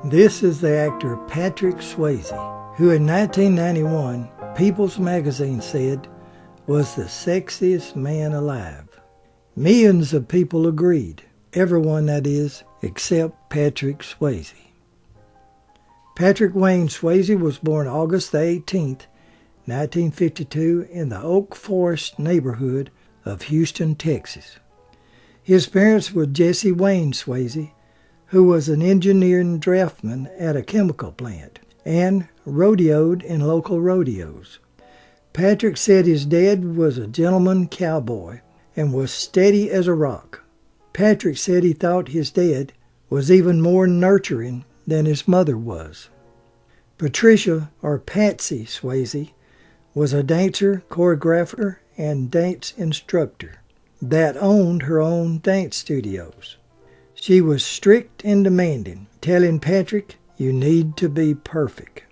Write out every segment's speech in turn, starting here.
This is the actor Patrick Swayze, who in 1991, People's Magazine said was the sexiest man alive. Millions of people agreed. Everyone, that is, except Patrick Swayze. Patrick Wayne Swayze was born August the 18th, 1952 in the Oak Forest neighborhood of Houston, Texas. His parents were Jesse Wayne Swayze, who was an engineer and draftsman at a chemical plant, and rodeoed in local rodeos. Patrick said his dad was a gentleman cowboy and was steady as a rock. Patrick said he thought his dad was even more nurturing than his mother was. Patricia, or Patsy Swayze, was a dancer, choreographer, and dance instructor that owned her own dance studios. She was strict and demanding, telling Patrick, "You need to be perfect."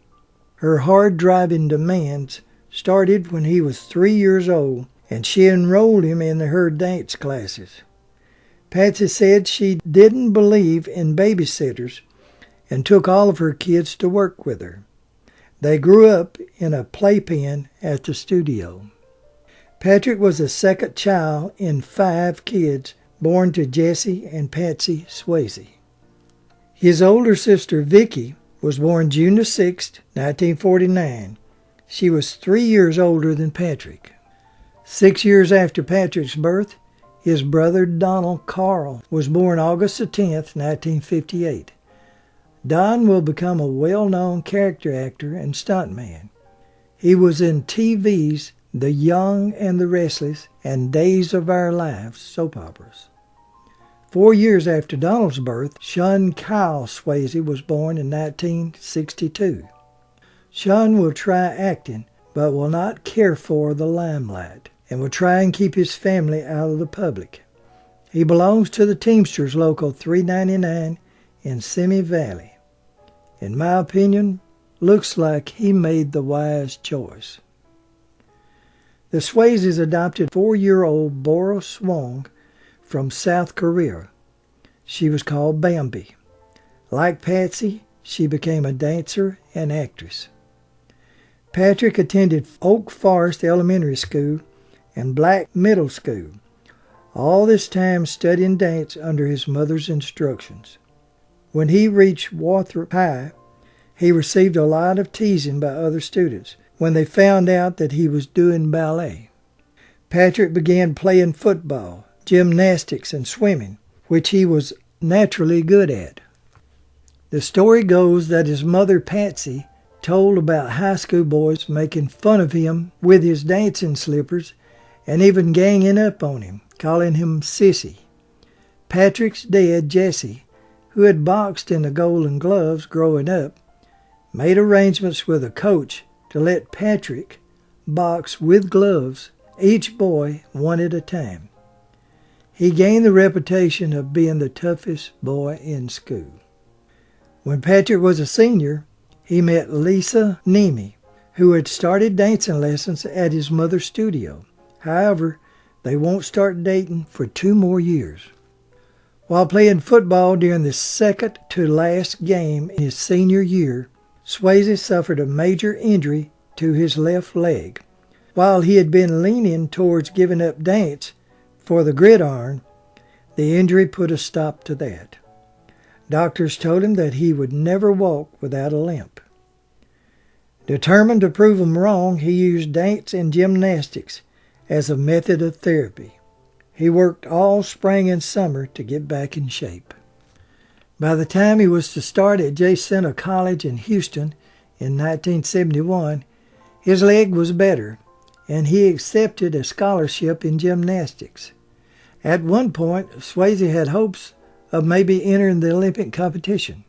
Her hard-driving demands started when he was 3 years old, and she enrolled him in her dance classes. Patsy said she didn't believe in babysitters and took all of her kids to work with her. They grew up in a playpen at the studio. Patrick was the second child in 5 kids born to Jesse and Patsy Swayze. His older sister Vicky was born June 6, 1949. She was 3 years older than Patrick. 6 years after Patrick's birth, his brother Donald Carl was born August 10, 1958. Don will become a well-known character actor and stuntman. He was in TV's The Young and the Restless and Days of Our Lives soap operas. 4 years after Donald's birth, Sean Kyle Swayze was born in 1962. Sean will try acting, but will not care for the limelight, and will try and keep his family out of the public. He belongs to the Teamsters Local 399 in Simi Valley. In my opinion, looks like he made the wise choice. The Swayzes adopted 4-year-old Bora Swong from South Korea. She was called Bambi. Like Patsy, she became a dancer and actress. Patrick attended Oak Forest Elementary School and Black Middle School, all this time studying dance under his mother's instructions. When he reached Winthrop High, he received a lot of teasing by other students when they found out that he was doing ballet. Patrick began playing football, gymnastics, and swimming, which he was naturally good at. The story goes that his mother Patsy told about high school boys making fun of him with his dancing slippers and even ganging up on him, calling him sissy. Patrick's dad, Jesse, who had boxed in the Golden Gloves growing up, made arrangements with a coach to let Patrick box with gloves, each boy one at a time. He gained the reputation of being the toughest boy in school. When Patrick was a senior, he met Lisa Nemi, who had started dancing lessons at his mother's studio. However, they won't start dating for 2 more years. While playing football during the second to last game in his senior year, Swayze suffered a major injury to his left leg. While he had been leaning towards giving up dance for the gridiron, the injury put a stop to that. Doctors told him that he would never walk without a limp. Determined to prove them wrong, he used dance and gymnastics as a method of therapy. He worked all spring and summer to get back in shape. By the time he was to start at J. Center College in Houston in 1971, his leg was better, and he accepted a scholarship in gymnastics. At one point, Swayze had hopes of maybe entering the Olympic competition.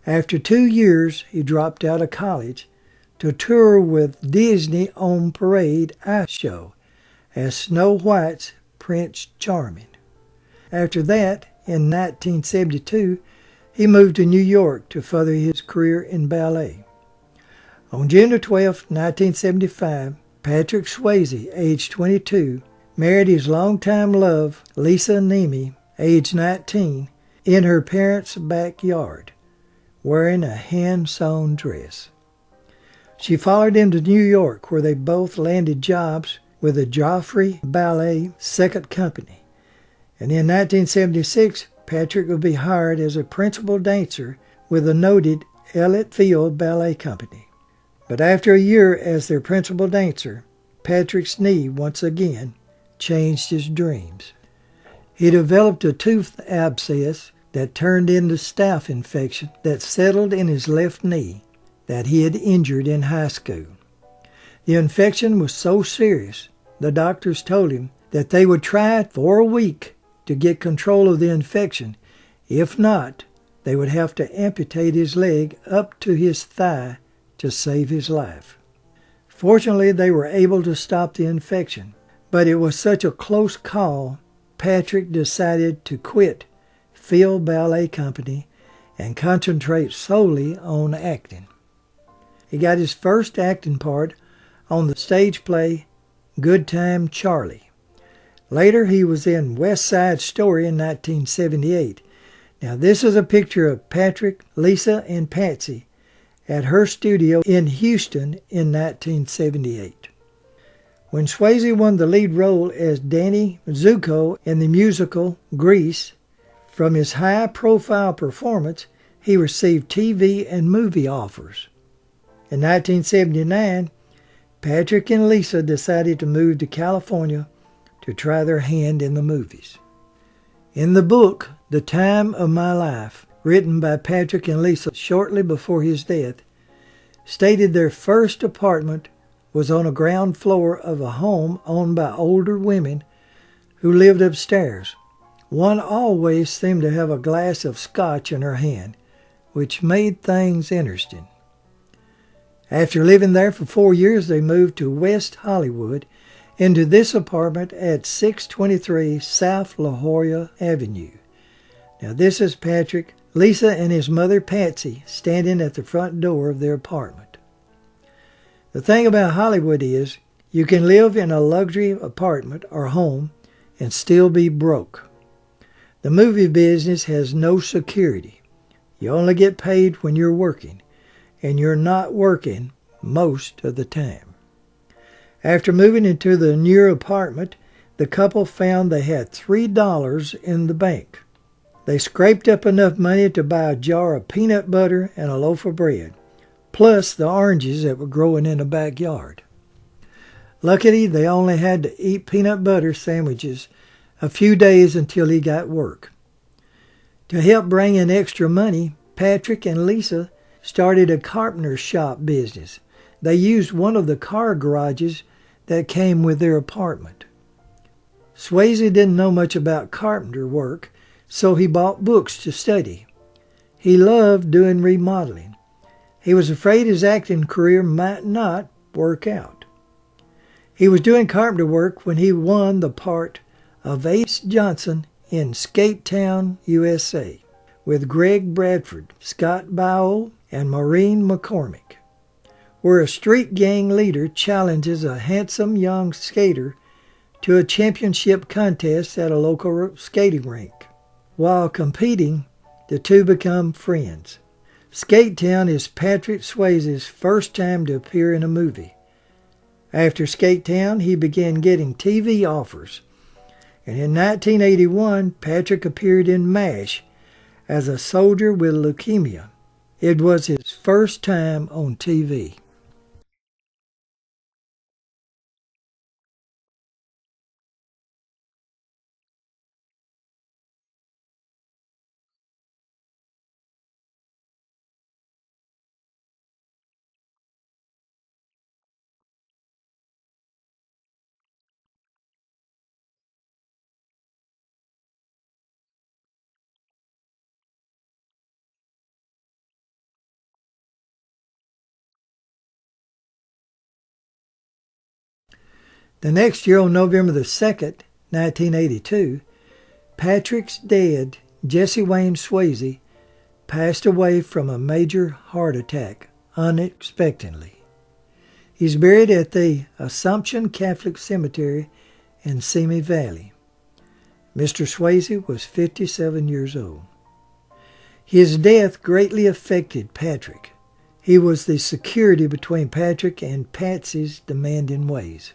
After 2 years, he dropped out of college to tour with Disney on Parade ice show as Snow White's Prince Charming. After that, in 1972, he moved to New York to further his career in ballet. On June 12, 1975, Patrick Swayze, age 22, married his longtime love, Lisa Nemi, age 19, in her parents' backyard. wearing a hand-sewn dress. She followed him to New York, where they both landed jobs with the Joffrey Ballet Second Company. And in 1976, Patrick would be hired as a principal dancer with the noted Elliott Field Ballet Company. But after a year as their principal dancer, Patrick's knee once again changed his dreams. He developed a tooth abscess that turned into staph infection that settled in his left knee that he had injured in high school. The infection was so serious, the doctors told him that they would try for a week to get control of the infection. If not, they would have to amputate his leg up to his thigh to save his life. Fortunately, they were able to stop the infection, but it was such a close call, Patrick decided to quit Field Ballet Company and concentrate solely on acting. He got his first acting part on the stage play Good Time Charlie. Later, he was in West Side Story in 1978. Now, this is a picture of Patrick, Lisa, and Patsy at her studio in Houston in 1978. When Swayze won the lead role as Danny Zuko in the musical Grease, from his high-profile performance, he received TV and movie offers. In 1979, Patrick and Lisa decided to move to California to try their hand in the movies. In the book, The Time of My Life, written by Patrick and Lisa shortly before his death, stated their first apartment was on a ground floor of a home owned by older women who lived upstairs. One always seemed to have a glass of scotch in her hand, which made things interesting. After living there for 4 years, they moved to West Hollywood into this apartment at 623 South La Jolla Avenue. Now this is Patrick, Lisa, and his mother Patsy standing at the front door of their apartment. The thing about Hollywood is you can live in a luxury apartment or home and still be broke. The movie business has no security. You only get paid when you're working, and you're not working most of the time. After moving into the newer apartment, the couple found they had $3 in the bank. They scraped up enough money to buy a jar of peanut butter and a loaf of bread, plus the oranges that were growing in the backyard. Luckily, they only had to eat peanut butter sandwiches a few days until he got work. To help bring in extra money, Patrick and Lisa started a carpenter shop business. They used one of the car garages that came with their apartment. Swayze didn't know much about carpenter work, so he bought books to study. He loved doing remodeling. He was afraid his acting career might not work out. He was doing carpenter work when he won the part of Ace Johnson in Skate Town, USA, with Greg Bradford, Scott Bowell, and Maureen McCormick, where a street gang leader challenges a handsome young skater to a championship contest at a local skating rink. While competing, the two become friends. Skate Town is Patrick Swayze's first time to appear in a movie. After Skate Town, he began getting TV offers. And in 1981, Patrick appeared in MASH as a soldier with leukemia. It was his first time on TV. The next year, on November the 2nd, 1982, Patrick's dad, Jesse Wayne Swayze, passed away from a major heart attack unexpectedly. He's buried at the Assumption Catholic Cemetery in Simi Valley. Mr. Swayze was 57 years old. His death greatly affected Patrick. He was the security between Patrick and Patsy's demanding ways.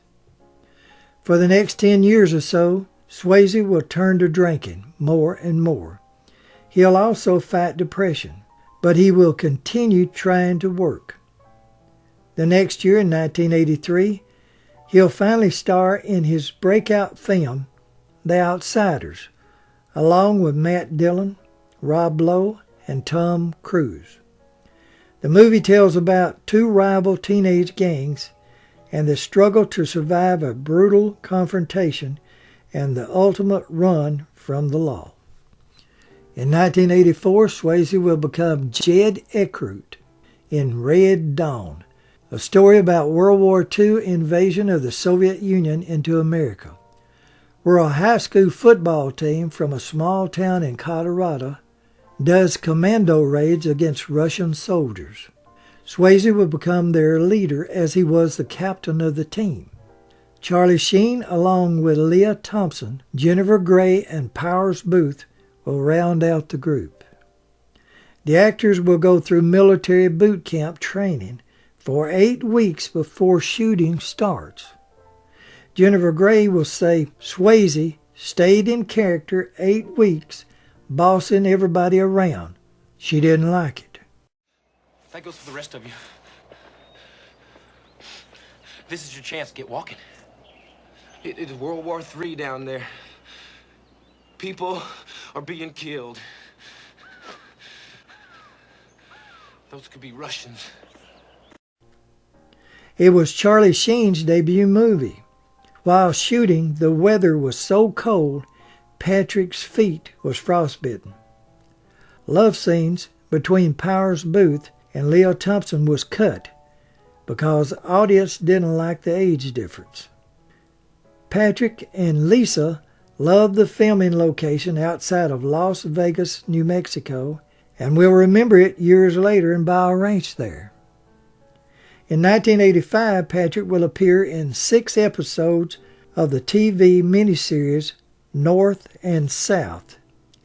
For the next 10 years or so, Swayze will turn to drinking more and more. He'll also fight depression, but he will continue trying to work. The next year, in 1983, he'll finally star in his breakout film, The Outsiders, along with Matt Dillon, Rob Lowe, and Tom Cruise. The movie tells about two rival teenage gangs and the struggle to survive a brutal confrontation and the ultimate run from the law. In 1984, Swayze will become Jed Eckroat in Red Dawn, a story about World War II invasion of the Soviet Union into America, where a high school football team from a small town in Colorado does commando raids against Russian soldiers. Swayze will become their leader as he was the captain of the team. Charlie Sheen, along with Leah Thompson, Jennifer Grey, and Powers Booth, will round out the group. The actors will go through military boot camp training for 8 weeks before shooting starts. Jennifer Grey will say Swayze stayed in character 8 weeks, bossing everybody around. She didn't like it. That goes for the rest of you. This is your chance to get walking. It's World War III down there. People are being killed. Those could be Russians. It was Charlie Sheen's debut movie. While shooting, the weather was so cold, Patrick's feet was frostbitten. Love scenes between Powers Booth and Leah Thompson was cut because the audience didn't like the age difference. Patrick and Lisa loved the filming location outside of Las Vegas, New Mexico, and will remember it years later and buy a ranch there. In 1985, Patrick will appear in 6 episodes of the TV miniseries North and South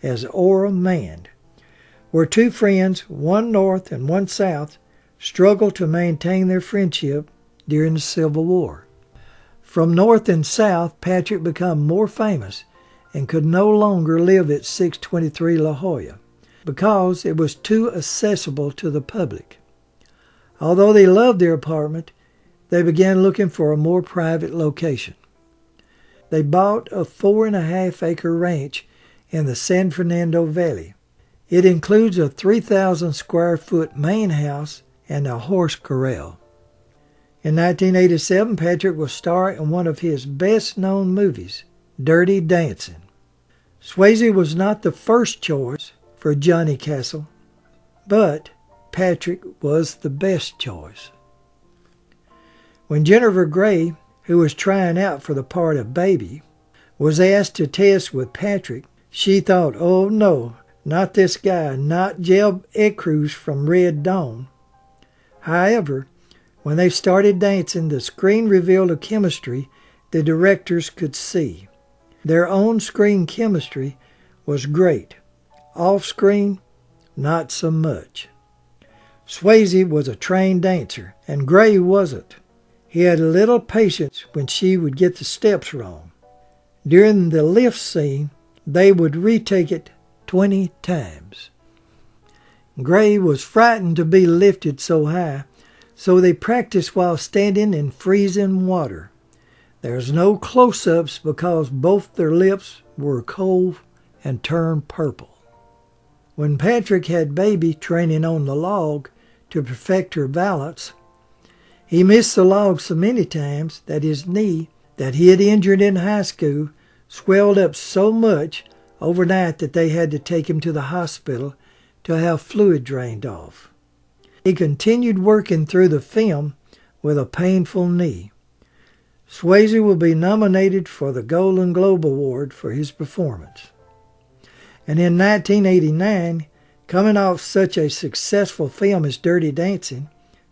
as Ora Mand, where two friends, one North and one South, struggle to maintain their friendship during the Civil War. From North and South, Patrick became more famous and could no longer live at 623 La Jolla because it was too accessible to the public. Although they loved their apartment, they began looking for a more private location. They bought a 4.5-acre ranch in the San Fernando Valley. It includes a 3,000 square foot main house and a horse corral. In 1987, Patrick will star in one of his best-known movies, Dirty Dancing. Swayze was not the first choice for Johnny Castle, but Patrick was the best choice. When Jennifer Grey, who was trying out for the part of Baby, was asked to test with Patrick, she thought, oh no, not this guy, not Jed Eckroat from Red Dawn. However, when they started dancing, the screen revealed a chemistry the directors could see. Their on-screen chemistry was great. Off-screen, not so much. Swayze was a trained dancer, and Grey wasn't. He had little patience when she would get the steps wrong. During the lift scene, they would retake it 20 times. Grey was frightened to be lifted so high, so they practiced while standing in freezing water. There's no close-ups because both their lips were cold and turned purple. When Patrick had Baby training on the log to perfect her balance, he missed the log so many times that his knee, that he had injured in high school, swelled up so much overnight that they had to take him to the hospital to have fluid drained off. He continued working through the film with a painful knee. Swayze will be nominated for the Golden Globe Award for his performance. And in 1989, coming off such a successful film as Dirty Dancing,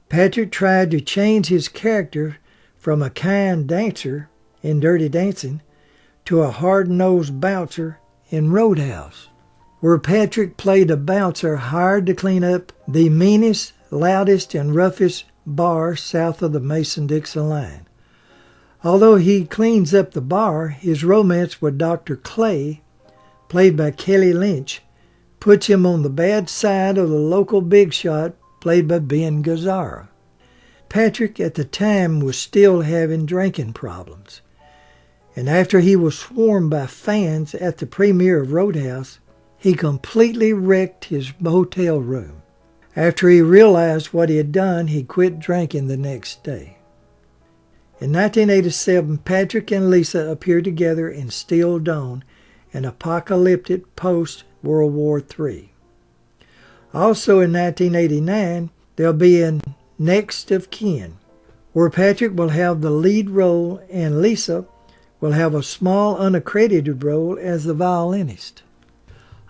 Patrick tried to change his character from a kind dancer in Dirty Dancing to a hard-nosed bouncer in Roadhouse. where Patrick played a bouncer hired to clean up the meanest, loudest, and roughest bar south of the Mason-Dixon line. Although he cleans up the bar, his romance with Dr. Clay, played by Kelly Lynch, puts him on the bad side of the local big shot, played by Ben Gazzara. Patrick at the time was still having drinking problems, and after he was swarmed by fans at the premiere of Roadhouse, he completely wrecked his motel room. After he realized what he had done, he quit drinking the next day. In 1987, Patrick and Lisa appeared together in Still Dawn, an apocalyptic post-World War III. Also in 1989, they'll be in Next of Kin, where Patrick will have the lead role and Lisa will have a small unaccredited role as the violinist.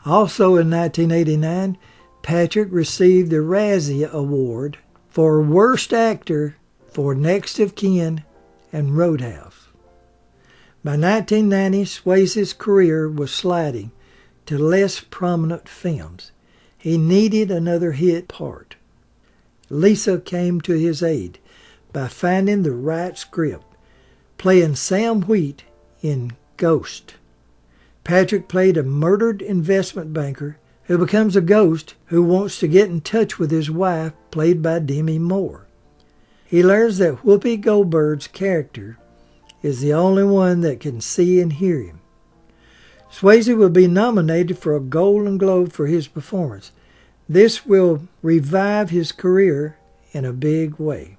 Also in 1989, Patrick received the Razzie Award for Worst Actor for Next of Kin and Roadhouse. By 1990, Swayze's career was sliding to less prominent films. He needed another hit part. Lisa came to his aid by finding the right script, playing Sam Wheat in Ghost. Patrick played a murdered investment banker who becomes a ghost who wants to get in touch with his wife, played by Demi Moore. He learns that Whoopi Goldberg's character is the only one that can see and hear him. Swayze will be nominated for a Golden Globe for his performance. This will revive his career in a big way.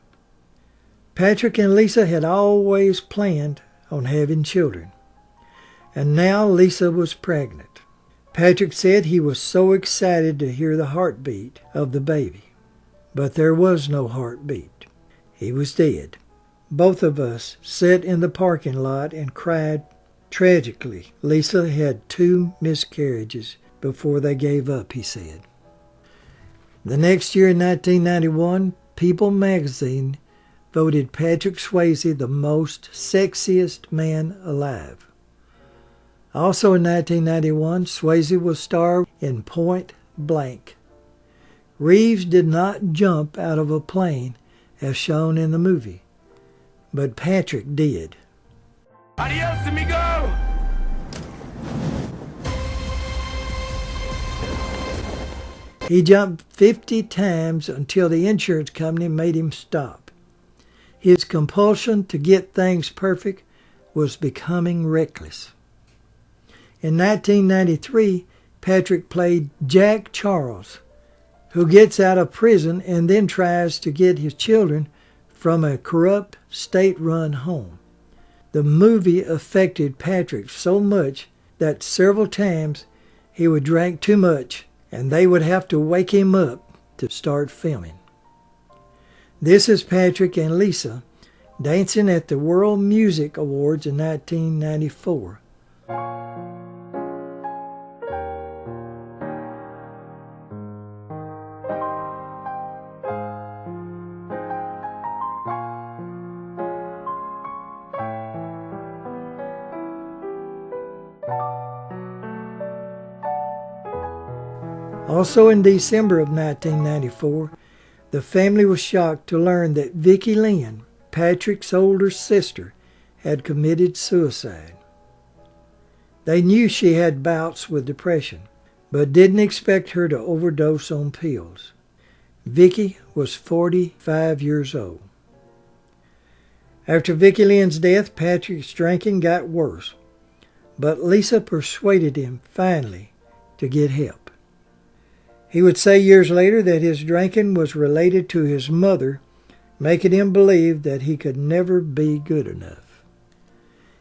Patrick and Lisa had always planned on having children, and now Lisa was pregnant. Patrick said he was so excited to hear the heartbeat of the baby, but there was no heartbeat. He was dead. Both of us sat in the parking lot and cried tragically. Lisa had 2 miscarriages before they gave up, he said. The next year in 1991, People magazine voted Patrick Swayze the most sexiest man alive. Also in 1991, Swayze will star in Point Blank. Reeves did not jump out of a plane as shown in the movie, but Patrick did. Adios, amigo! He jumped 50 times until the insurance company made him stop. His compulsion to get things perfect was becoming reckless. In 1993, Patrick played Jack Charles, who gets out of prison and then tries to get his children from a corrupt state-run home. The movie affected Patrick so much that several times he would drink too much and they would have to wake him up to start filming. This is Patrick and Lisa dancing at the World Music Awards in 1994. Also in December of 1994, the family was shocked to learn that Vicki Lynn, Patrick's older sister, had committed suicide. They knew she had bouts with depression, but didn't expect her to overdose on pills. Vicki was 45 years old. After Vicki Lynn's death, Patrick's drinking got worse, but Lisa persuaded him finally to get help. He would say years later that his drinking was related to his mother, making him believe that he could never be good enough.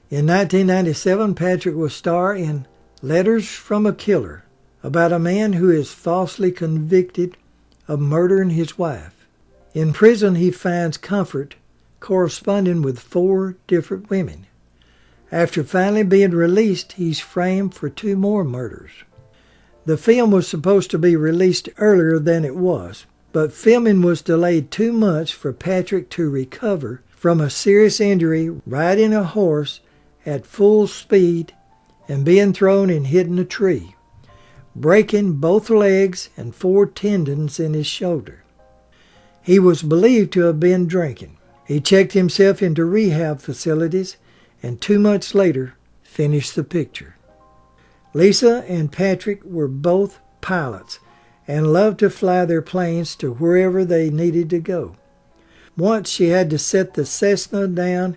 In 1997, Patrick will star in Letters from a Killer, about a man who is falsely convicted of murdering his wife. In prison, he finds comfort corresponding with 4 different women. After finally being released, he's framed for 2 more murders. The film was supposed to be released earlier than it was, but filming was delayed 2 months for Patrick to recover from a serious injury riding a horse at full speed and being thrown and hit in a tree. breaking both legs and 4 tendons in his shoulder. He was believed to have been drinking. He checked himself into rehab facilities and 2 months later finished the picture. Lisa and Patrick were both pilots and loved to fly their planes to wherever they needed to go. Once she had to set the Cessna down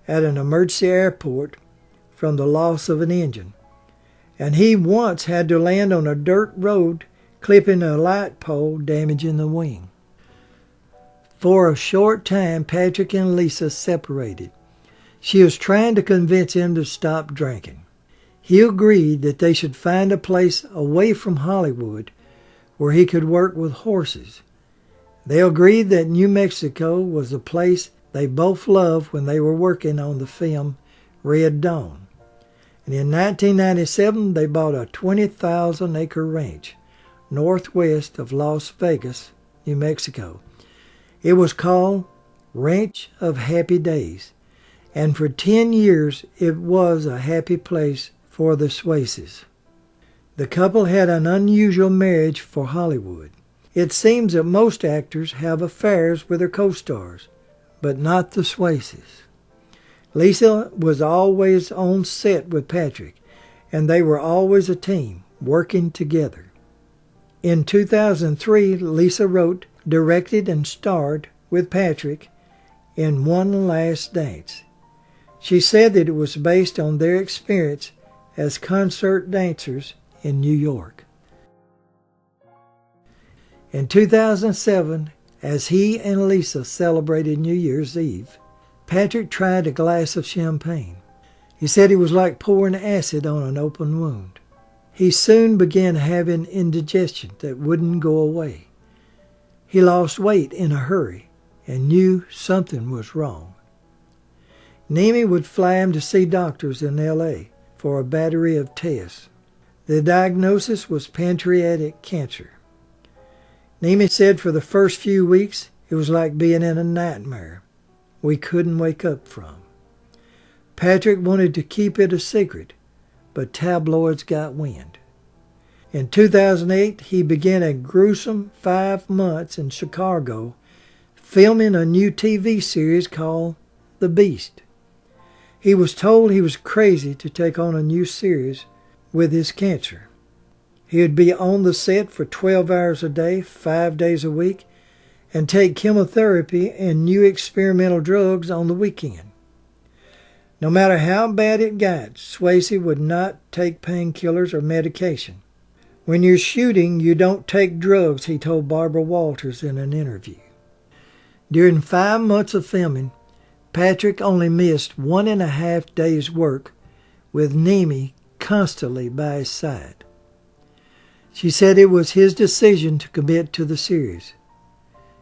at an emergency airport from the loss of an engine, and he once had to land on a dirt road clipping a light pole, damaging the wing. For a short time, Patrick and Lisa separated. She was trying to convince him to stop drinking. He agreed that they should find a place away from Hollywood where he could work with horses. They agreed that New Mexico was the place they both loved when they were working on the film Red Dawn. And in 1997, they bought a 20,000-acre ranch northwest of Las Vegas, New Mexico. It was called Ranch of Happy Days, and for 10 years it was a happy place for the Swayzes. The couple had an unusual marriage for Hollywood. It seems that most actors have affairs with their co-stars, but not the Swayzes. Lisa was always on set with Patrick, and they were always a team, working together. In 2003, Lisa wrote, directed, and starred with Patrick in One Last Dance. She said that it was based on their experience as concert dancers in New York. In 2007, as he and Lisa celebrated New Year's Eve, Patrick tried a glass of champagne. He said it was like pouring acid on an open wound. He soon began having indigestion that wouldn't go away. He lost weight in a hurry and knew something was wrong. Nemi would fly him to see doctors in L.A. for a battery of tests. The diagnosis was pancreatic cancer. Nemi said for the first few weeks it was like being in a nightmare we couldn't wake up from. Patrick wanted to keep it a secret, but tabloids got wind. In 2008, he began a gruesome 5 months in Chicago filming a new TV series called The Beast. He was told he was crazy to take on a new series with his cancer. He would be on the set for 12 hours a day, 5 days a week, and take chemotherapy and new experimental drugs on the weekend. No matter how bad it got, Swayze would not take painkillers or medication. When you're shooting, you don't take drugs, he told Barbara Walters in an interview. During 5 months of filming, Patrick only missed 1.5 days' work with Nemi constantly by his side. She said it was his decision to commit to the series.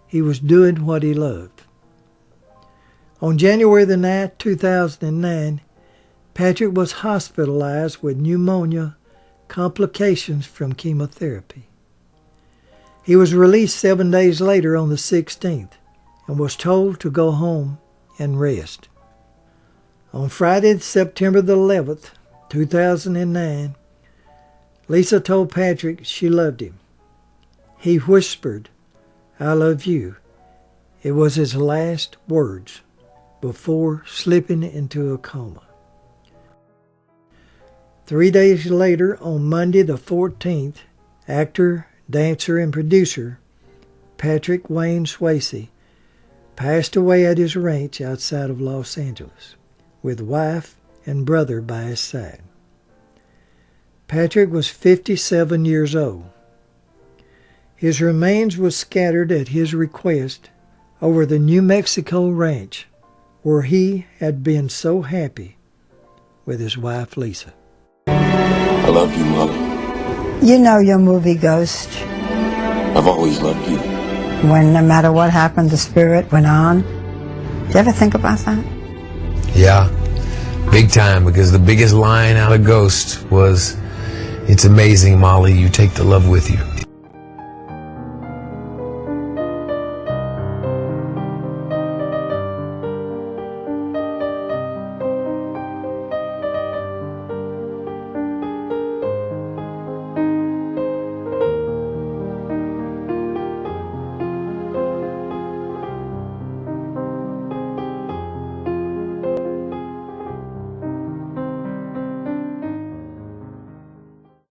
He was doing what he loved. On January the 9th, 2009, Patrick was hospitalized with pneumonia complications from chemotherapy. He was released 7 days later on the 16th and was told to go home and rest. On Friday, September the 11th, 2009, Lisa told Patrick she loved him. He whispered, "I love you." It was his last words before slipping into a coma. 3 days later, on Monday the 14th, actor, dancer, and producer Patrick Wayne Swayze passed away at his ranch outside of Los Angeles, with wife and brother by his side. Patrick was 57 years old. His remains were scattered at his request over the New Mexico ranch where he had been so happy with his wife Lisa. I love you, Mother. You know your movie Ghost. I've always loved you. When no matter what happened, the spirit went on. Did you ever think about that? Yeah, big time, because the biggest line out of Ghost was, "It's amazing, Molly, you take the love with you."